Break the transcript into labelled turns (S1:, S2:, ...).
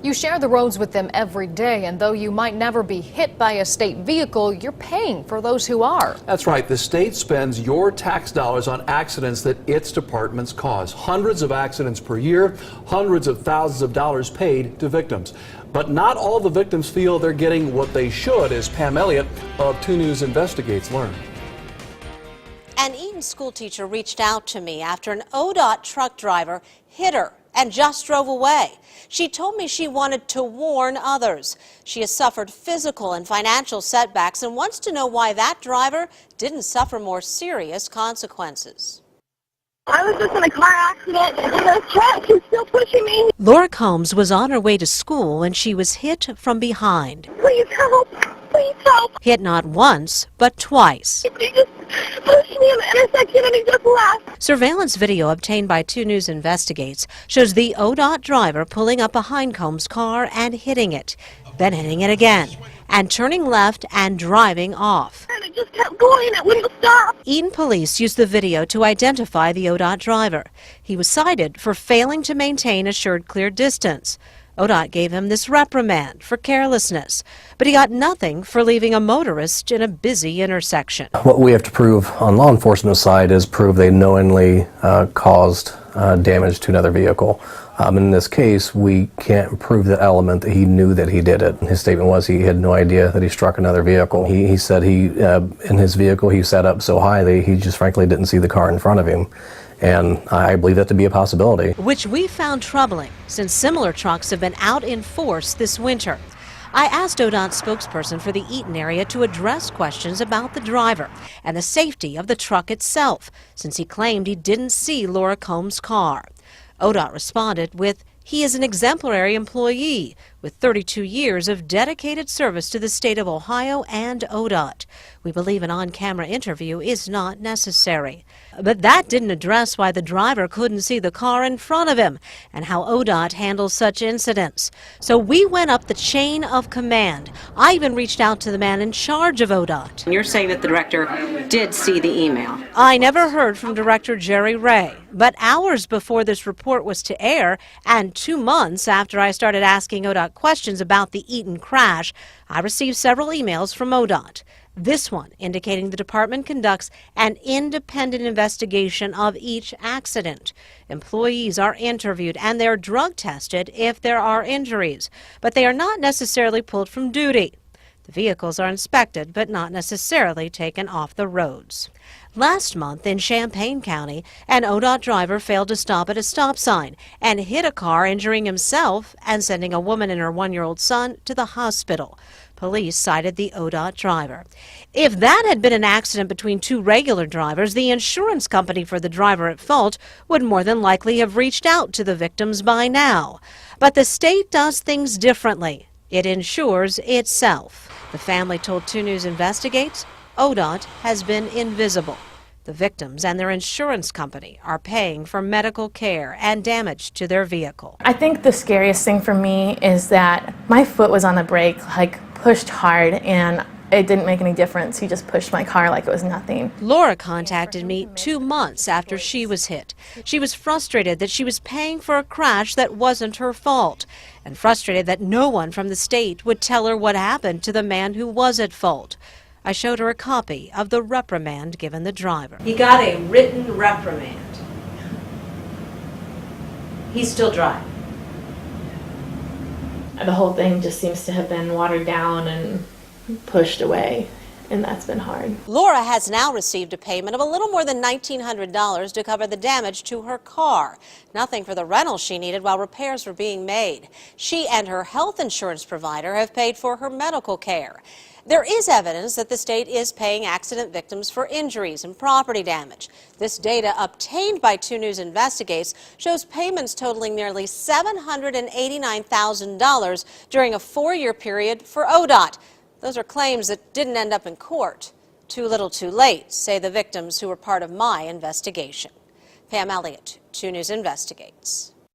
S1: You share the roads with them every day, and though you might never be hit by a state vehicle, you're paying for those who are.
S2: That's right. The state spends your tax dollars on accidents that its departments cause. Hundreds of accidents per year, hundreds of thousands of dollars paid to victims. But not all the victims feel they're getting what they should, as Pam Elliott of 2 News Investigates learned.
S3: An Eaton school teacher reached out to me after an ODOT truck driver hit her and just drove away. She told me she wanted to warn others. She has suffered physical and financial setbacks and wants to know why that driver didn't suffer more serious consequences.
S4: I was just in a car accident and the truck is still pushing me.
S3: Laura Combs was on her way to school when she was hit from behind.
S4: Please help. Please help.
S3: Hit not once, but twice.
S4: He just pushed me in the intersection and he just left.
S3: Surveillance video obtained by 2 News Investigates shows the ODOT driver pulling up behind Combs' car and hitting it, then hitting it again, and turning left and driving off.
S4: And it just kept going. It wouldn't stop.
S3: Eaton police used the video to identify the ODOT driver. He was cited for failing to maintain assured clear distance. ODOT gave him this reprimand for carelessness, but he got nothing for leaving a motorist in a busy intersection.
S5: What we have to prove on law enforcement side is prove they knowingly caused damage to another vehicle. In this case, we can't prove the element that he knew that he did it. His statement was he had no idea that he struck another vehicle. He said in his vehicle he sat up so high that he just frankly didn't see the car in front of him. And I believe that to be a possibility.
S3: Which we found troubling, since similar trucks have been out in force this winter. I asked ODOT spokesperson for the Eaton area to address questions about the driver and the safety of the truck itself, since he claimed he didn't see Laura Combs' car. ODOT responded with, "He is an exemplary employee with 32 years of dedicated service to the state of Ohio and ODOT. We believe an on-camera interview is not necessary." But that didn't address why the driver couldn't see the car in front of him and how ODOT handles such incidents. So we went up the chain of command. I even reached out to the man in charge of ODOT.
S6: You're saying that the director did see the email?
S3: I never heard from Director Jerry Ray, but hours before this report was to air and 2 months after I started asking ODOT questions about the Eaton crash, I received several emails from ODOT. This one indicating the department conducts an independent investigation of each accident. Employees are interviewed and they're drug tested if there are injuries, but they are not necessarily pulled from duty. The vehicles are inspected but not necessarily taken off the roads. Last month in Champaign County, an ODOT driver failed to stop at a stop sign and hit a car, injuring himself and sending a woman and her 1-year-old son to the hospital. Police cited the ODOT driver. If that had been an accident between 2 regular drivers, the insurance company for the driver at fault would more than likely have reached out to the victims by now. But the state does things differently. It insures itself. The family told 2 News Investigates ODOT has been invisible. The victims and their insurance company are paying for medical care and damage to their vehicle.
S7: I think the scariest thing for me is that my foot was on the brake, pushed hard, and it didn't make any difference. He just pushed my car like it was nothing.
S3: Laura contacted me 2 months after she was hit. She was frustrated that she was paying for a crash that wasn't her fault, and frustrated that no one from the state would tell her what happened to the man who was at fault. I showed her a copy of the reprimand given the driver. He got a written reprimand. He's still driving.
S7: The whole thing just seems to have been watered down and pushed away, and that's been hard.
S3: Laura has now received a payment of a little more than $1,900 to cover the damage to her car. Nothing for the rental she needed while repairs were being made. She and her health insurance provider have paid for her medical care. There is evidence that the state is paying accident victims for injuries and property damage. This data obtained by 2 News Investigates shows payments totaling nearly $789,000 during a 4-year period for ODOT. Those are claims that didn't end up in court. Too little too late, say the victims who were part of my investigation. Pam Elliott, 2 News Investigates.